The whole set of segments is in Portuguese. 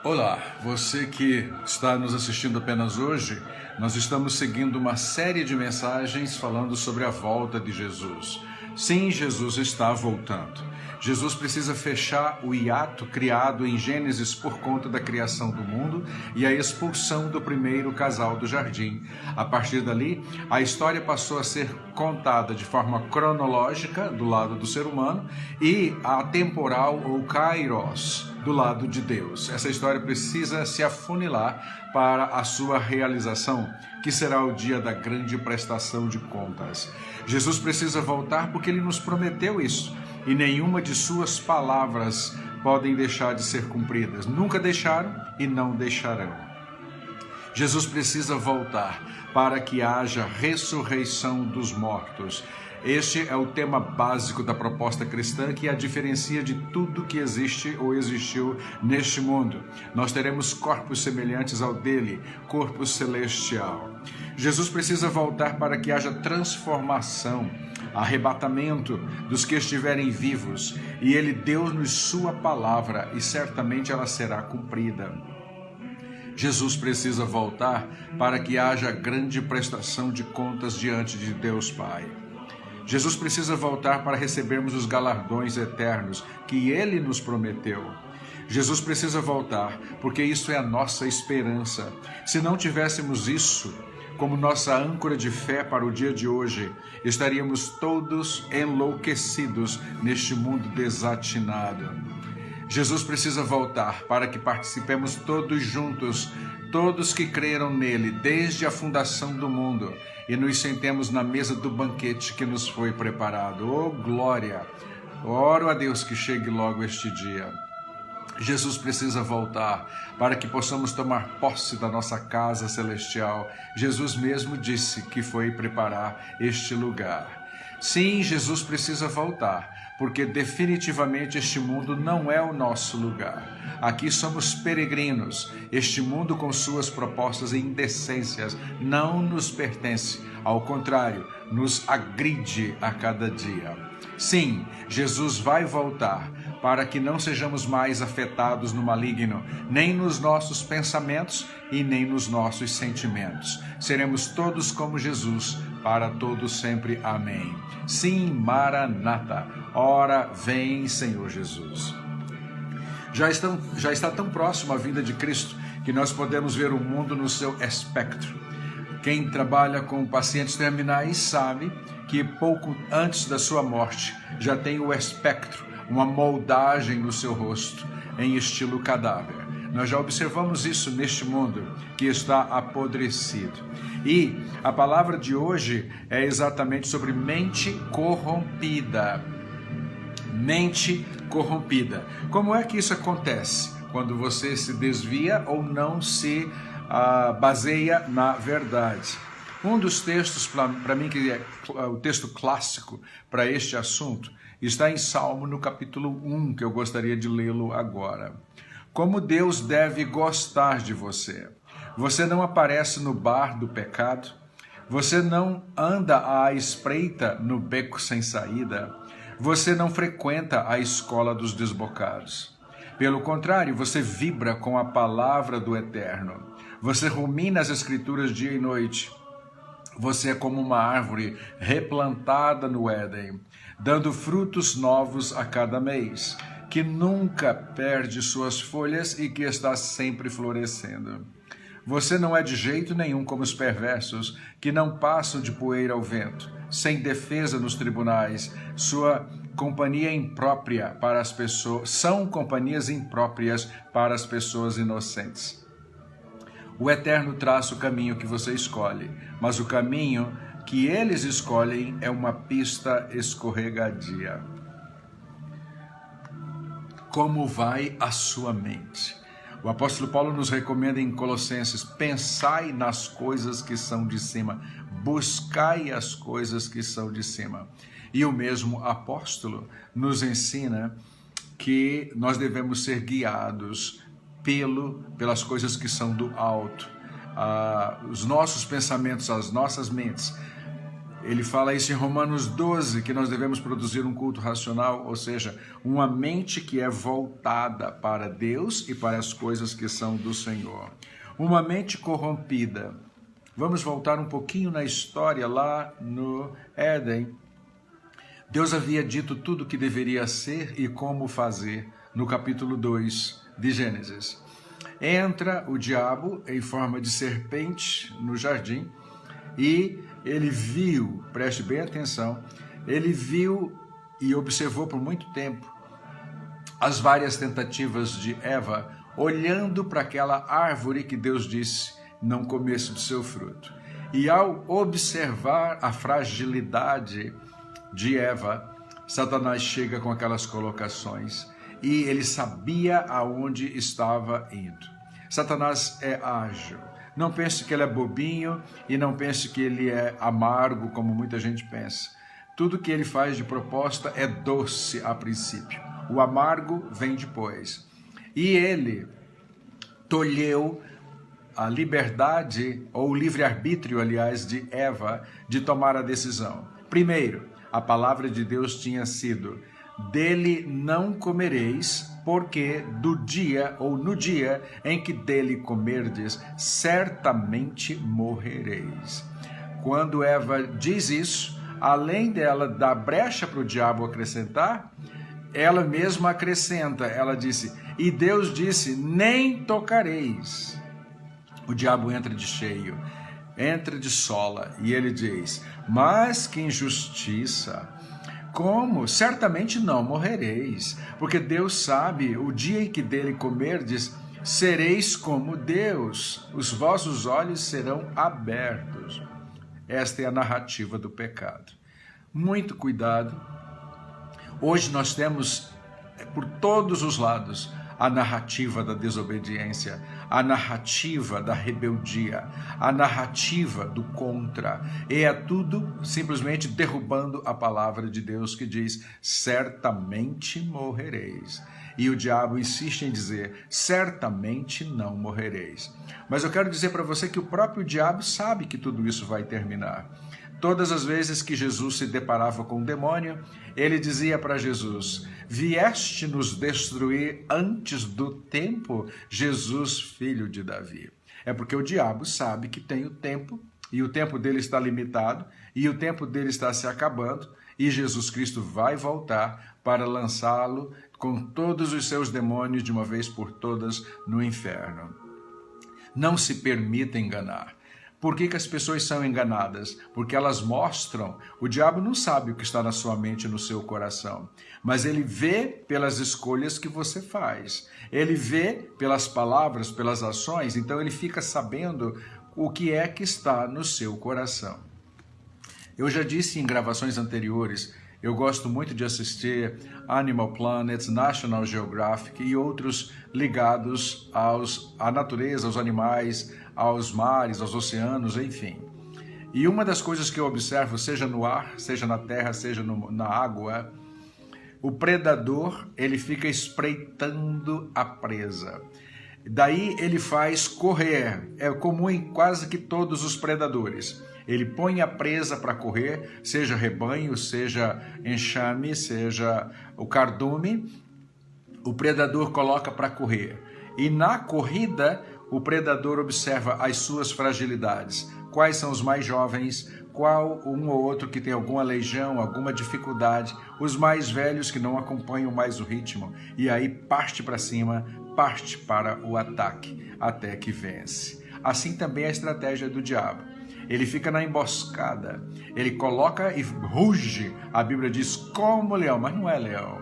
Olá, você que está nos assistindo apenas hoje, nós estamos seguindo uma série de mensagens falando sobre a volta de Jesus. Sim, Jesus está voltando. Jesus precisa fechar o hiato criado em Gênesis por conta da criação do mundo e a expulsão do primeiro casal do jardim. A partir dali, a história passou a ser contada de forma cronológica do lado do ser humano e atemporal ou kairos do lado de Deus. Essa história precisa se afunilar para a sua realização, que será o dia da grande prestação de contas. Jesus precisa voltar porque ele nos prometeu isso. E nenhuma de suas palavras podem deixar de ser cumpridas. Nunca deixaram e não deixarão. Jesus precisa voltar para que haja ressurreição dos mortos. Este é o tema básico da proposta cristã que a diferencia de tudo que existe ou existiu neste mundo. Nós teremos corpos semelhantes ao dele, corpo celestial. Jesus precisa voltar para que haja transformação, arrebatamento dos que estiverem vivos, e ele deu-nos sua palavra e certamente ela será cumprida. Jesus precisa voltar para que haja grande prestação de contas diante de Deus Pai. Jesus precisa voltar para recebermos os galardões eternos que ele nos prometeu. Jesus precisa voltar porque isso é a nossa esperança. Se não tivéssemos isso como nossa âncora de fé para o dia de hoje, estaríamos todos enlouquecidos neste mundo desatinado. Jesus precisa voltar para que participemos todos juntos, todos que creram nele desde a fundação do mundo, e nos sentemos na mesa do banquete que nos foi preparado. Oh, glória! Oro a Deus que chegue logo este dia. Jesus precisa voltar para que possamos tomar posse da nossa casa celestial. Jesus mesmo disse que foi preparar este lugar. Sim, Jesus precisa voltar, porque definitivamente este mundo não é o nosso lugar. Aqui somos peregrinos. Este mundo com suas propostas e indecências não nos pertence. Ao contrário, nos agride a cada dia. Sim, Jesus vai voltar para que não sejamos mais afetados no maligno, nem nos nossos pensamentos e nem nos nossos sentimentos. Seremos todos como Jesus, para todos sempre. Amém. Sim, Maranata, ora vem, Senhor Jesus. Já está tão próximo a vinda de Cristo que nós podemos ver o mundo no seu espectro. Quem trabalha com pacientes terminais sabe que pouco antes da sua morte já tem o espectro, uma moldagem no seu rosto em estilo cadáver. Nós já observamos isso neste mundo que está apodrecido. E a palavra de hoje é exatamente sobre mente corrompida. Mente corrompida. Como é que isso acontece? Quando você se desvia ou não se baseia na verdade. Um dos textos, para mim, que é o texto clássico para este assunto, está em Salmo, no capítulo 1, que eu gostaria de lê-lo agora. Como Deus deve gostar de você. Você não aparece no bar do pecado. Você não anda à espreita no beco sem saída. Você não frequenta a escola dos desbocados. Pelo contrário, você vibra com a palavra do Eterno. Você rumina as Escrituras dia e noite. Você é como uma árvore replantada no Éden, dando frutos novos a cada mês, que nunca perde suas folhas e que está sempre florescendo. Você não é de jeito nenhum como os perversos, que não passam de poeira ao vento, sem defesa nos tribunais. Sua companhia é imprópria para as pessoas, são companhias impróprias para as pessoas inocentes. O Eterno traça o caminho que você escolhe, mas o caminho que eles escolhem é uma pista escorregadia. Como vai a sua mente? O apóstolo Paulo nos recomenda em Colossenses: pensai nas coisas que são de cima, buscai as coisas que são de cima. E o mesmo apóstolo nos ensina que nós devemos ser guiados pelas coisas que são do alto. Os nossos pensamentos, as nossas mentes Ele fala isso em Romanos 12, que nós devemos produzir um culto racional, ou seja, uma mente que é voltada para Deus e para as coisas que são do Senhor. Uma mente corrompida. Vamos voltar um pouquinho na história lá no Éden. Deus havia dito tudo o que deveria ser e como fazer no capítulo 2 de Gênesis. Entra o diabo em forma de serpente no jardim e ele viu, preste bem atenção, ele viu e observou por muito tempo as várias tentativas de Eva, olhando para aquela árvore que Deus disse não comesse do seu fruto. E ao observar a fragilidade de Eva, Satanás chega com aquelas colocações e ele sabia aonde estava indo. Satanás é ágil. Não pense que ele é bobinho e não pense que ele é amargo, como muita gente pensa. Tudo que ele faz de proposta é doce a princípio. O amargo vem depois. E ele tolheu a liberdade, ou o livre-arbítrio, aliás, de Eva, de tomar a decisão. Primeiro, a palavra de Deus tinha sido: dele não comereis, porque do dia ou no dia em que dele comerdes, certamente morrereis. Quando Eva diz isso, além dela dar brecha para o diabo acrescentar, ela mesma acrescenta, ela disse: e Deus disse, nem tocareis. O diabo entra de cheio, entra de sola, e ele diz: mas que injustiça! Como? Certamente não morrereis, porque Deus sabe, o dia em que dele comerdes, sereis como Deus, os vossos olhos serão abertos. Esta é a narrativa do pecado. Muito cuidado. Hoje nós temos, por todos os lados, a narrativa da desobediência, a narrativa da rebeldia, a narrativa do contra. E é tudo simplesmente derrubando a palavra de Deus que diz: certamente morrereis. E o diabo insiste em dizer: certamente não morrereis. Mas eu quero dizer para você que o próprio diabo sabe que tudo isso vai terminar. Todas as vezes que Jesus se deparava com o demônio, ele dizia para Jesus: vieste nos destruir antes do tempo, Jesus, filho de Davi. É porque o diabo sabe que tem o tempo, e o tempo dele está limitado, e o tempo dele está se acabando, e Jesus Cristo vai voltar para lançá-lo com todos os seus demônios de uma vez por todas no inferno. Não se permita enganar. Por que as pessoas são enganadas? Porque elas mostram. O diabo não sabe o que está na sua mente e no seu coração, mas ele vê pelas escolhas que você faz. Ele vê pelas palavras, pelas ações, então ele fica sabendo o que é que está no seu coração. Eu já disse em gravações anteriores, eu gosto muito de assistir Animal Planet, National Geographic e outros ligados à natureza, aos animais, aos mares, aos oceanos, enfim. E uma das coisas que eu observo, seja no ar, seja na terra, seja na água, o predador, ele fica espreitando a presa. Daí ele faz correr, é comum em quase que todos os predadores. Ele põe a presa para correr, seja rebanho, seja enxame, seja o cardume, o predador coloca para correr. E na corrida, o predador observa as suas fragilidades. Quais são os mais jovens, qual um ou outro que tem alguma legião, alguma dificuldade, os mais velhos que não acompanham mais o ritmo. E aí parte para cima, parte para o ataque, até que vence. Assim também é a estratégia do diabo. Ele fica na emboscada, ele coloca e ruge, a Bíblia diz como leão, mas não é leão.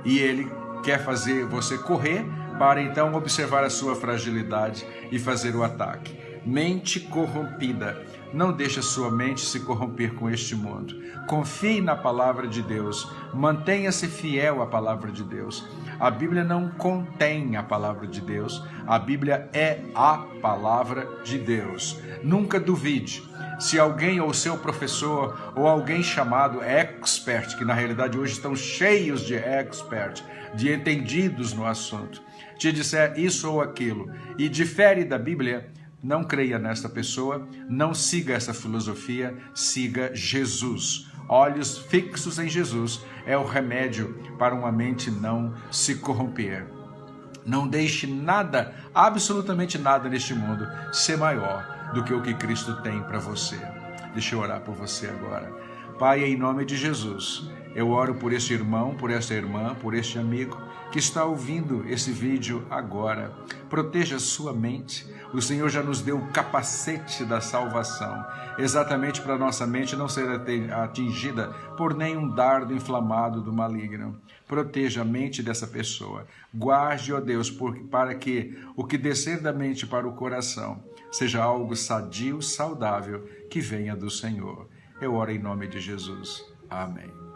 E ele quer fazer você correr para então observar a sua fragilidade e fazer o ataque. Mente corrompida. Não deixe a sua mente se corromper com este mundo. Confie na palavra de Deus. Mantenha-se fiel à palavra de Deus. A Bíblia não contém a palavra de Deus. A Bíblia é a palavra de Deus. Nunca duvide. Se alguém ou seu professor ou alguém chamado expert, que na realidade hoje estão cheios de expert, de entendidos no assunto, te disser isso ou aquilo e difere da Bíblia, Não creia nesta pessoa, não siga essa filosofia, siga Jesus. Olhos fixos em Jesus é o remédio para uma mente não se corromper. Não deixe nada, absolutamente nada neste mundo, ser maior do que o que Cristo tem para você. Deixa eu orar por você agora. Pai, em nome de Jesus, eu oro por este irmão, por esta irmã, por este amigo que está ouvindo esse vídeo agora. Proteja sua mente. O Senhor já nos deu o capacete da salvação, exatamente para nossa mente não ser atingida por nenhum dardo inflamado do maligno. Proteja a mente dessa pessoa. Guarde, ó Deus, para que o que descer da mente para o coração seja algo sadio, saudável, que venha do Senhor. Eu oro em nome de Jesus. Amém.